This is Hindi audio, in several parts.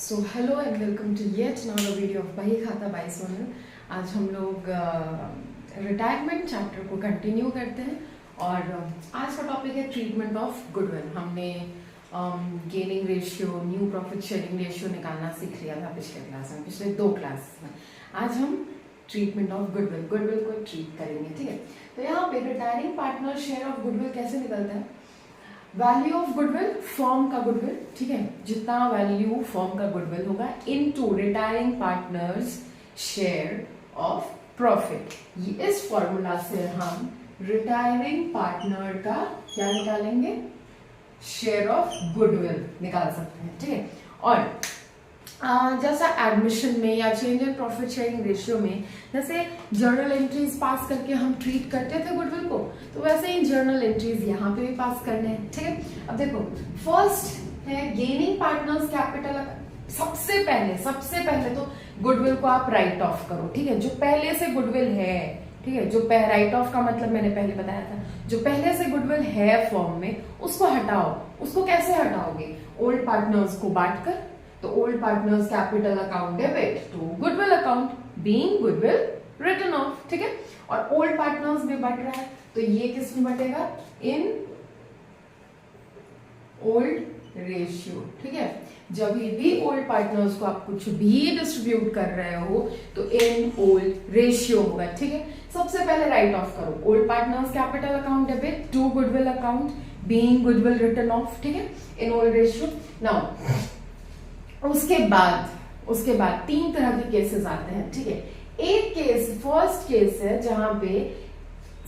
So hello and welcome to yet another video of Bahi Khata by Sonal. आज हम लोग रिटायरमेंट चैप्टर को कंटिन्यू करते हैं और आज का टॉपिक है ट्रीटमेंट ऑफ गुडविल। हमने gaining ratio, new profit sharing ratio निकालना सीख लिया था पिछले क्लास में, पिछले 2 क्लास में। आज हम ट्रीटमेंट ऑफ गुडविल को ट्रीट करेंगे, ठीक है। तो यहाँ पे retiring partner share of goodwill कैसे निकलता है? वैल्यू ऑफ गुडविल, फर्म का गुडविल, ठीक है, जितना वैल्यू फर्म का गुडविल होगा into retiring partners share of profit. इस फॉर्मूला से हम रिटायरिंग पार्टनर का क्या निकालेंगे? शेयर ऑफ गुडविल निकाल सकते हैं, ठीक है। और जैसा एडमिशन में या change in profit sharing ratio में जैसे जर्नल एंट्रीज पास करके हम ट्रीट करते थे गुडविल को, तो वैसे ही जर्नल एंट्रीज यहाँ पे भी पास करने हैं, ठीक है। अब देखो, फर्स्ट है गेनिंग पार्टनर्स कैपिटल। सबसे पहले तो गुडविल को आप राइट ऑफ करो, ठीक है। जो पहले से गुडविल है, ठीक है, जो राइट ऑफ का मतलब मैंने पहले बताया था, जो पहले से गुडविल है फर्म में उसको हटाओ। उसको कैसे हटाओगे? ओल्ड पार्टनर्स को बांट कर। तो old partners capital account debit to goodwill account being goodwill written off, ठीक है। और ओल्ड पार्टनर्स में बट रहा है तो ये किस में बटेगा? इन ओल्ड रेशियो, ठीक है। जब भी ओल्ड पार्टनर्स को आप कुछ भी डिस्ट्रीब्यूट कर रहे हो तो इन ओल्ड रेशियो होगा, ठीक है। सबसे पहले राइट ऑफ करो old partners capital account debit to goodwill account being goodwill written off, ठीक है, इन ओल्ड रेशियो। नाउ उसके बाद 3 तरह के केसेस आते हैं, ठीक है। एक केस, फर्स्ट केस है जहां पे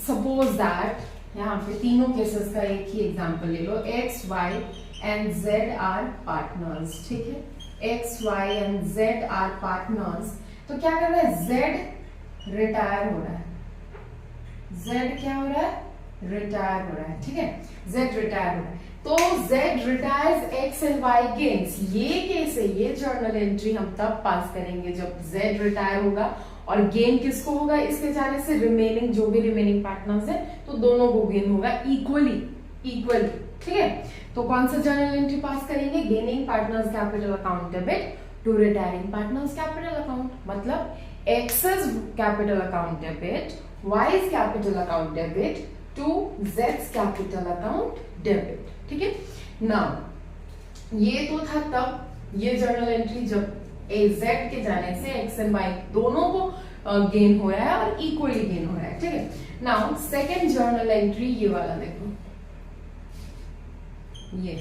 सपोज दैट यहाँ पे तीनों केसेस का एक ही एग्जांपल ले लो। X, Y and Z are partners, ठीक है। X, Y and Z are partners. तो क्या कर रहा है? जेड रिटायर हो रहा है। जेड क्या हो रहा है? रिटायर हो रहा है, ठीक है। जेड रिटायर हो रहा है तो Z retires X and Y gains. ये केस है, ये जर्नल एंट्री हम तब पास करेंगे जब Z रिटायर होगा और गेन किसको होगा इसके जाने से? रिमेनिंग, जो भी रिमेनिंग पार्टनर्स है तो दोनों को गेन होगा इक्वली, ठीक है। तो कौन सा जर्नल एंट्री पास करेंगे? Gaining partners capital account debit to retiring partners capital account. मतलब X's capital account debit, Y's capital account debit to Z's capital account debit, ठीक है। नाउ ये तो था तब ये जर्नल एंट्री जब Z के जाने से X एंड Y दोनों को गेन हो रहा है और इक्वली गेन हो रहा है, ठीक है। नाउ सेकेंड जर्नल एंट्री ये वाला देखो, ये,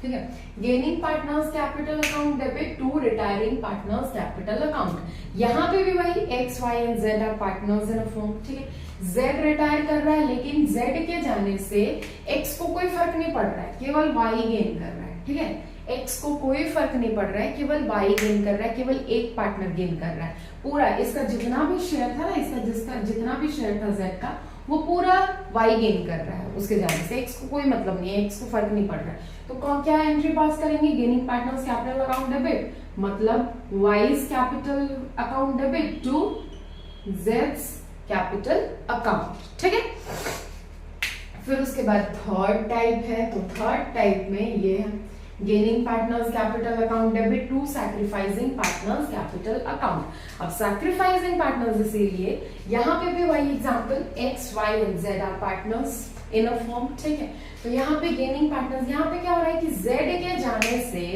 ठीक है। Gaining partners capital account debit to retiring partners capital account. यहां पे भी वही X, Y and Z are partners in a firm, ठीक है। Z रिटायर कर रहा है लेकिन Z के जाने से X को कोई फर्क नहीं पड़ रहा है, केवल Y गेन कर रहा है, ठीक है। X को कोई फर्क नहीं पड़ रहा है, केवल Y गेन कर रहा है, केवल एक पार्टनर गेन कर रहा है। पूरा इसका जितना भी शेयर था ना, इसका जितना भी शेयर था Z का, वो पूरा Y गेन कर रहा है उसके जाने से। X को कोई मतलब नहीं है, X को फर्क नहीं पड़ रहा है। तो कौन क्या एंट्री पास करेंगे? Gaining partners capital account debit, मतलब Y's capital account debit to Z's capital account, ठीक है। फिर उसके बाद थर्ड टाइप है, तो थर्ड टाइप में ये है gaining partners capital account debit to sacrificing partners capital account. अब सैक्रिफाइसिंग पार्टनर्स इसीलिए यहाँ पे भी वही example X, Y and Z are partners in a firm, ठीक है। तो यहाँ पे गेनिंग पार्टनर्स, यहाँ पे क्या हो रहा है कि Z के जाने से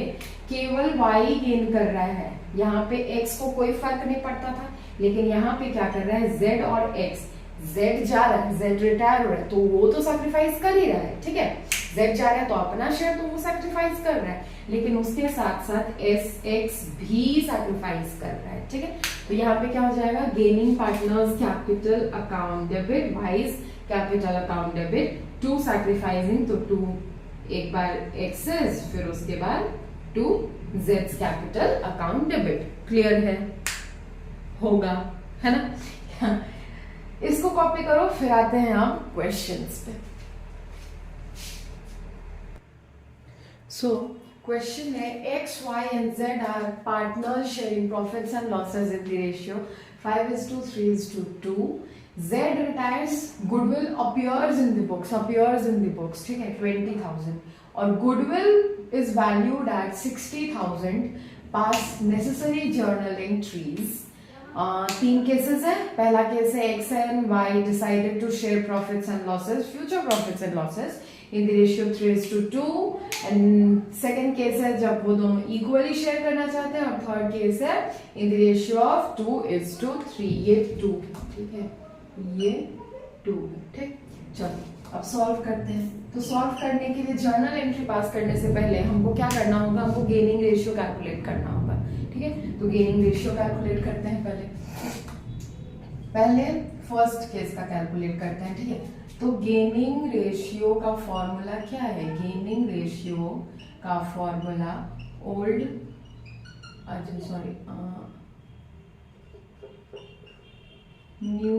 केवल Y गेन कर रहा है। यहाँ पे X को कोई फर्क नहीं पड़ता था, लेकिन यहाँ पे क्या कर रहा है? Z और X, Z जा रहा है, Z रिटायर हो रहा है तो वो तो सैक्रिफाइस कर ही रहा है, ठीक है। Z जा रहा है तो अपना शेयर तो वो सैक्रिफाइस कर रहा है, लेकिन उसके साथ साथ X भी सैक्रिफाइस कर रहा है, ठीक है। तो यहाँ पे क्या हो जाएगा? Gaining partners capital account debit Y's capital account debit to sacrificing, तो टू एक बार X's फिर उसके बाद to Z's capital account debit. Clear है? होगा, है ना? इसको कॉपी करो, फिर आते हैं हम क्वेश्चंस पे। सो क्वेश्चन है X, Y and Z are partners sharing profits and losses in the ratio 5:3:2। Z retires, goodwill appears in the books, ठीक है, 20,000 और goodwill is valued at 60,000 pass necessary journal entries. 3 cases है। पहला केस है X and Y decided to share profits and losses, future profits and losses in the ratio 3:2, and second case है जब वो दोनों इक्वली शेयर करना चाहते हैं, और थर्ड केस है in the ratio of 2:3। ये 2, ठीक है, ये 2 है, ठीक। चलो अब सॉल्व करते हैं। तो सॉल्व करने के लिए जर्नल एंट्री पास करने से पहले हमको क्या करना होगा, हमको गेनिंग रेशियो कैलकुलेट करना होगा, ठीक है। तो गेनिंग रेशियो कैलकुलेट करते हैं। पहले फर्स्ट केस का कैलकुलेट करते हैं, ठीक है। तो गेनिंग रेशियो का फॉर्मूला क्या है? गेनिंग रेशियो का formula new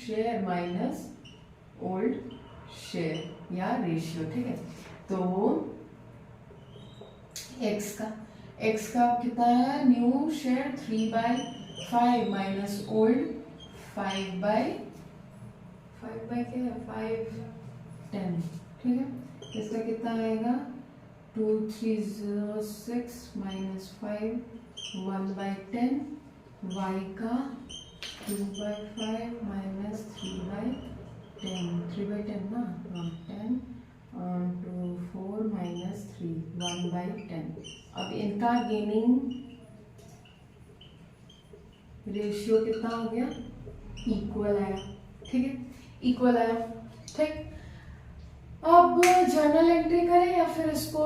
share minus old share या रेशियो, ठीक है। तो एक्स का कितना है? न्यू शेयर 3/5 माइनस ओल्ड 5/10, ठीक है। इसका कितना आएगा? 2 3 0 6 माइनस 5 1/10, y का 2/5 माइनस 3/10, 3/10 ना, 10 2 4 माइनस 3 1/10। अब इनका गेनिंग रेशियो कितना हो गया? इक्वल आया, ठीक है, इक्वल आया, ठीक। अब जर्नल एंट्री करें या फिर इसको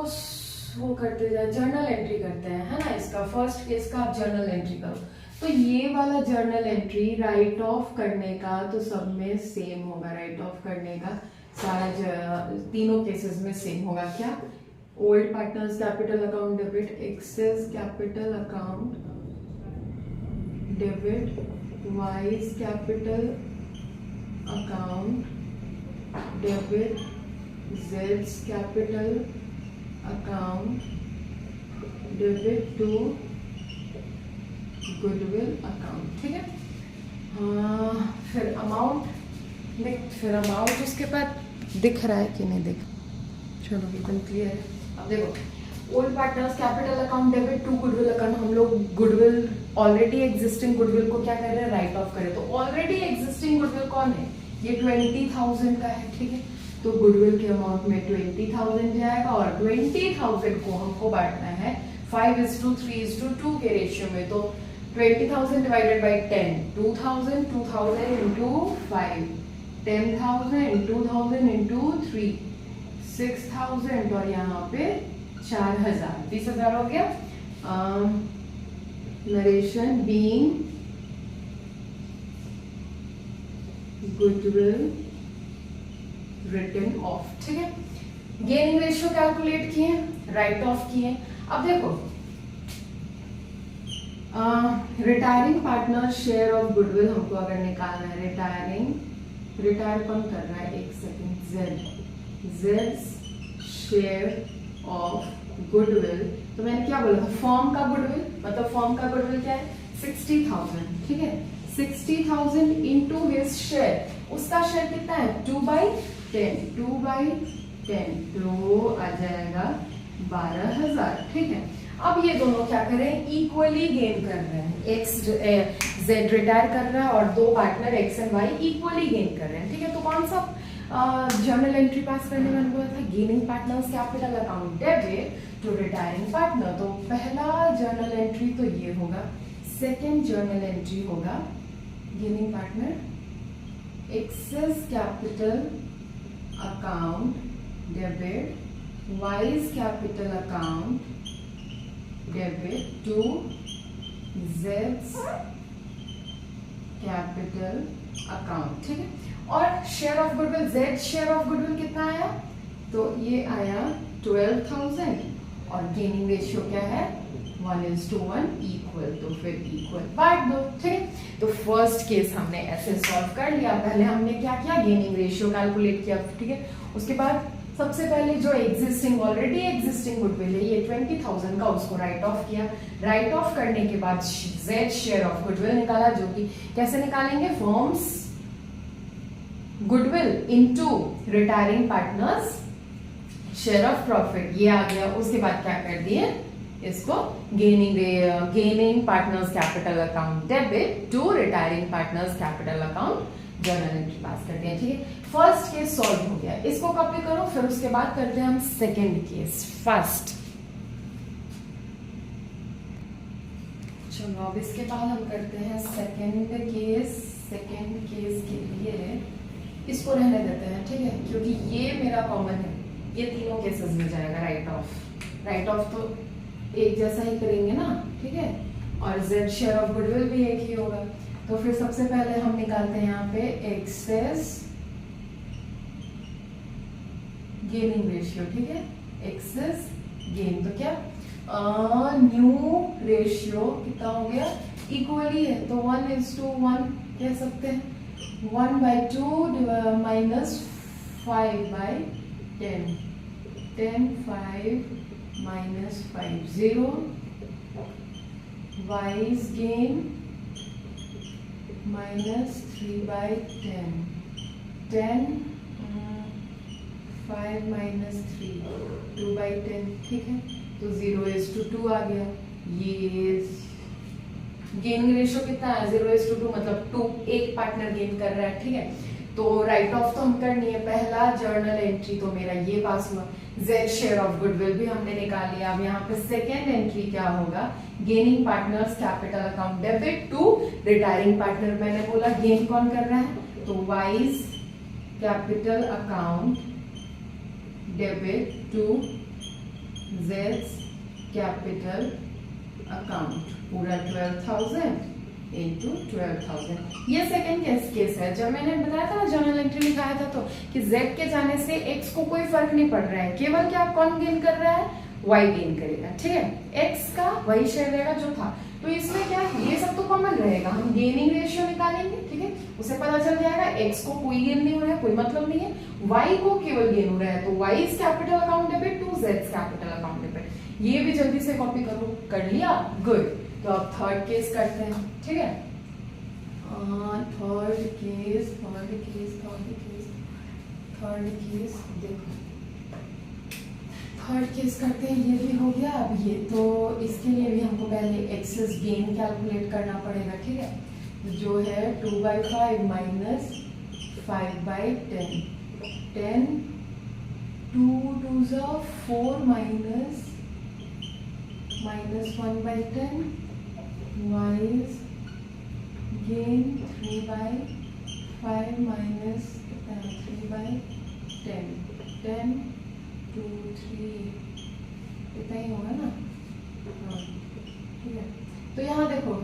वो करते जाए? जर्नल एंट्री करते हैं, है ना। इसका फर्स्ट केस का आप जर्नल एंट्री करो। तो ये वाला जर्नल एंट्री राइट ऑफ करने का तो सब में सेम होगा। राइट ऑफ करने का सारा तीनों केसेस में सेम होगा। क्या? Old partners capital account debit, X's capital account debit, Y's capital account debit, जेड्स capital account debit to goodwill account, ठीक है। फिर अमाउंट उसके बाद दिख रहा है कि नहीं दिख? चलो एकदम क्लियर है। अब देखो, old partners capital account debit to goodwill account, हम लोग गुडविल ऑलरेडी एग्जिस्टिंग गुडविल को क्या कर रहे हैं? राइट ऑफ करें। तो ऑलरेडी एग्जिस्टिंग गुडविल कौन है? ये 20,000 का है, ठीक है। तो गुडविल के अमाउंट में 20,000 जाएगा और 20,000 को हमको बांटना है 5:3:2 के रेशियो में। तो 20,000 डिवाइडेड बाई 10, 2,000, 2,000 इंटू 5, 10,000, 2,000 इंटू 3, 6,000 और यहाँ पे 4,000, 20,000 हो गया। Narration being goodwill written off, ठीक है। गेनिंग रेशियो कैलकुलेट किए, राइट ऑफ किए। अब देखो, retiring partner share of goodwill हमको अगर निकालना है, रिटायर कौन कर रहा है? एक second, Z share of goodwill. तो मैंने क्या बोला था? फॉर्म का गुडविल, मतलब फॉर्म का गुडविल क्या है? 60,000, ठीक है। 60,000 इंटू हिज शेयर, उसका शेयर कितना है? 2/10, 2/10 तो आ जाएगा 12,000, ठीक है। अब ये दोनों क्या करें? इक्वली गेन कर रहे हैं। जेड रिटायर कर रहा है और दो partner X and Y equally gain कर रहे हैं, ठीक है। तो कौन सा जर्नल एंट्री पास करने में बोला था? Gaining partners capital account debit to retiring partner. तो पहला जर्नल एंट्री तो ये होगा। सेकेंड जर्नल एंट्री होगा gaining partner X's capital account debit, Y's capital account debit to जेड्स कैपिटल अकाउंट, ठीक है। और share of goodwill, Z share of goodwill कितना आया? तो ये आया 12,000 और गेनिंग रेशियो क्या है? 1:1 इक्वल, तो फिर इक्वल बांट दो, ठीक है। तो फर्स्ट केस हमने ऐसे सॉल्व कर लिया। पहले हमने क्या किया? गेनिंग रेशियो कैलकुलेट किया, ठीक है। उसके बाद सबसे पहले जो ऑलरेडी एग्जिस्टिंग गुडविल है ये 20,000 का, उसको राइट ऑफ किया। राइट ऑफ करने के बाद जेड शेयर ऑफ गुडविल निकाला, जो कि कैसे निकालेंगे? Firm's goodwill into retiring partners share of profit, ये आ गया। उसके बाद क्या कर दिए? इसको gaining partners capital account debit to retiring partners capital account journal entry pass करते हैं। ठीक है, फर्स्ट केस सॉल्व हो गया, इसको कॉपी करो, फिर उसके बाद करते हैं हम सेकेंड केस। फर्स्ट चलो अब इसके बाद हम करते हैं सेकेंड केस। सेकेंड केस के लिए इसको रहने देते हैं, ठीक है, क्योंकि ये मेरा कॉमन है, ये तीनों केसेस में जाएगा। राइट ऑफ तो एक जैसा ही करेंगे ना, ठीक है, और जेड शेयर ऑफ गुडविल भी एक ही होगा। तो फिर सबसे पहले हम निकालते हैं यहाँ पे एक्सेस गेनिंग रेशियो। ठीक है, एक्सेस गेन, तो क्या न्यू रेशियो कितना हो गया, इक्वली है, तो 1:1 कह सकते हैं। 1/2 minus 5/10, 10 5 minus 5 0, y's gain minus 3/10, 10 5 minus 3 2/10, ठीक है, तो 0:2 आ गया। ये गेन रेशियो कितना है, 0:2 मतलब 2, एक पार्टनर गेन कर रहा है। ठीक है, तो राइट ऑफ तो हम करनी है। पहला जर्नल एंट्री तो मेरा ये पास हुआ, जेड शेयर ऑफ गुडविल भी हमने निकाल लिया। अब यहाँ पे सेकेंड एंट्री क्या होगा, gaining partners capital account debit to retiring partner. मैंने बोला गेन कौन कर रहा है, तो Y's capital account debit to जेड्स कैपिटल अकाउंट, पूरा 12,000 into 12,000। ये सेकंड केस है। जब मैंने बताया था ना जर्नल एंट्री लिखाया था तो कि z के जाने से x को कोई फर्क नहीं पड़ रहा है, केवल क्या कौन गेन कर रहा है, y गेन करेगा। ठीक है, x का वही शेयर रहेगा जो था। तो इसमें क्या ये सब तो कॉमन रहेगा, हम गेनिंग रेशियो निकालेंगे। ठीक है, उसे पता चल जाएगा x को कोई गेन नहीं हो रहा है, कोई मतलब नहीं है, y को केवल गेन हो रहा है, तो y is capital account debit to z capital account debit. ये भी जल्दी से कॉपी करो, कर लिया, गुड। तो अब थर्ड केस करते हैं। ठीक है, थर्ड केस देखो, थर्ड केस करते हैं। ये भी हो गया। अब ये तो इसके लिए भी हमको पहले एक्सेस गेन कैलकुलेट करना पड़ेगा। ठीक है, जो है 2/5 minus 5/10, 10 2 2s 4 minus 1/10, y's gain 3/5 minus 3/10, 10 2 3 इतना ही होगा ना। ठीक है, तो यहाँ देखो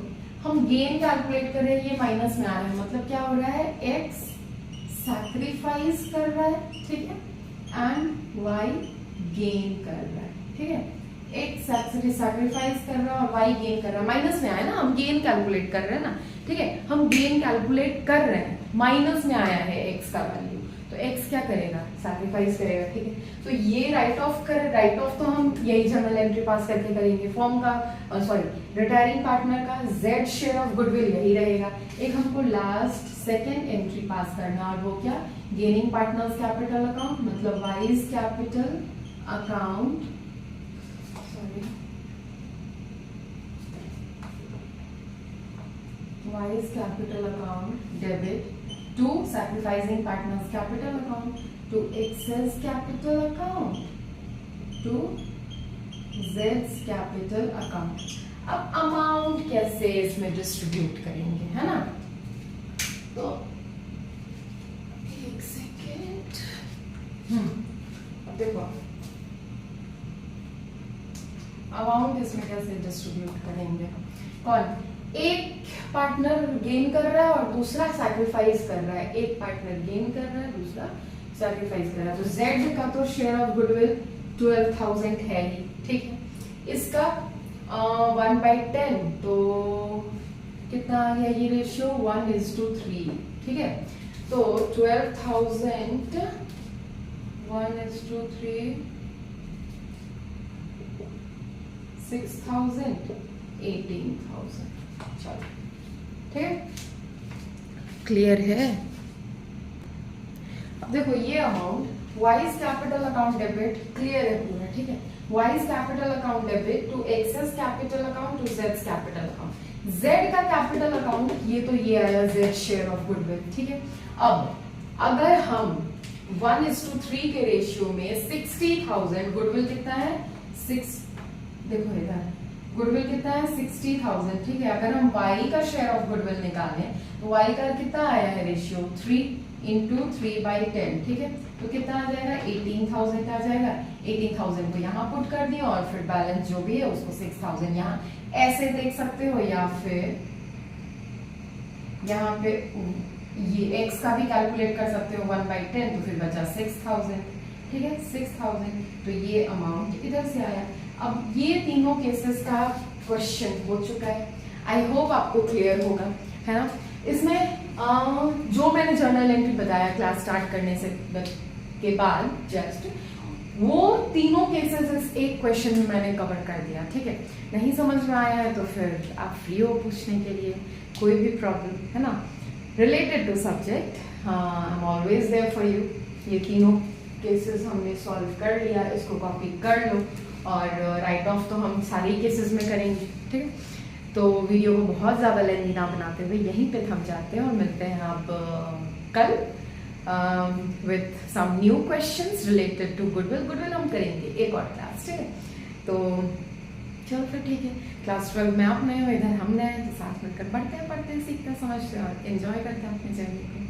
हम गेन कैलकुलेट कर रहे हैं, ये माइनस में आ रहा है, मतलब क्या हो रहा है, x सैक्रिफाइस कर रहा है, ठीक है, एंड y गेन कर रहा है। ठीक है, x सैक्रिफाइस कर रहा है और y गेन कर रहा है, माइनस में आया ना, हम गेन कैलकुलेट कर रहे हैं ना। ठीक है, हम गेन कैलकुलेट कर रहे हैं, माइनस में आया है x का वैल्यू, तो x क्या करेगा, सैक्रिफाइस करेगा। ठीक है, तो ये राइट ऑफ कर, राइट ऑफ तो हम यही जर्नल एंट्री पास करके करेंगे, फॉर्म का रिटायरिंग पार्टनर का जेड शेयर ऑफ गुडविल यही रहेगा। एक हमको लास्ट सेकेंड एंट्री पास करना, और वो क्या, गेनिंग पार्टनर्स कैपिटल अकाउंट, मतलब wise capital account, wise capital account debit to sacrificing partners capital account to excess capital account to z's capital account। अब अमाउंट कैसे इसमें डिस्ट्रीब्यूट करेंगे, है ना, तो एक सेकेंड, देखो अमाउंट इसमें कैसे डिस्ट्रीब्यूट करेंगे, कौन, एक पार्टनर गेन कर रहा है और दूसरा सैक्रिफाइस कर रहा है, एक पार्टनर गेन कर रहा है, दूसरा सैक्रिफाइस कर रहा है। तो Z का तो शेयर ऑफ गुडविल 12,000 है ही। ठीक है, इसका 1/10, तो कितना आ गया ये रेशियो, 1:3। ठीक है, तो 12,000 1:3 6,000 18,000। चलो ठीक है, क्लियर है। अब देखो ये amount Y's capital account debit clear है पूरा। ठीक है, Y's capital account debit to X's capital account to Z's capital account. Z का कैपिटल अकाउंट ये आया Z शेयर ऑफ गुडविल, ठीक है। अब अगर हम 1:3 के रेशियो में 60,000, गुडविल कितना है 6, देखो इधर गुडविल कितना है 60,000, ठीक है। अगर हम Y का शेयर ऑफ गुडविल निकालें तो Y का कितना आया है रेशियो 3 × 3/10, ठीक है। तो कितना आ जाएगा 18,000 आ जाएगा। 18,000 को यहाँ पुट कर दिया और फिर बैलेंस जो भी है उसको 6,000 यहाँ ऐसे देख सकते हो, या फिर यहाँ पे ये x का भी कैलकुलेट कर सकते हो 1/10, तो फिर बचा 6,000, ठीक है 6,000। तो ये अमाउंट इधर से आया। अब ये तीनों केसेस का क्वेश्चन हो चुका है, आई होप आपको क्लियर होगा, है ना। इसमें जो मैंने जर्नल एंट्री बताया क्लास स्टार्ट करने से के बाद जस्ट वो तीनों केसेस एक क्वेश्चन में मैंने कवर कर दिया, ठीक है। नहीं समझ में आया है तो फिर आप फ्री हो पूछने के लिए, कोई भी प्रॉब्लम है ना related to subject, I am always there for you. ये तीनों केसेस हमने सॉल्व कर लिया, इसको कॉपी कर लो और राइट ऑफ तो हम सारे केसेस में करेंगे, ठीक है। तो वीडियो को बहुत ज़्यादा लेंथी ना बनाते हुए यहीं पे थम जाते हैं और मिलते हैं अब कल with some new questions related to goodwill हम करेंगे एक और क्लास, ठीक है। तो चलो फिर ठीक है, क्लास 12 में आप नए हो, इधर हम नए हैं, तो साथ मिलकर पढ़ते हैं सीखते हैं समझते हैं और एंजॉय करते हैं अपने जर्नी को।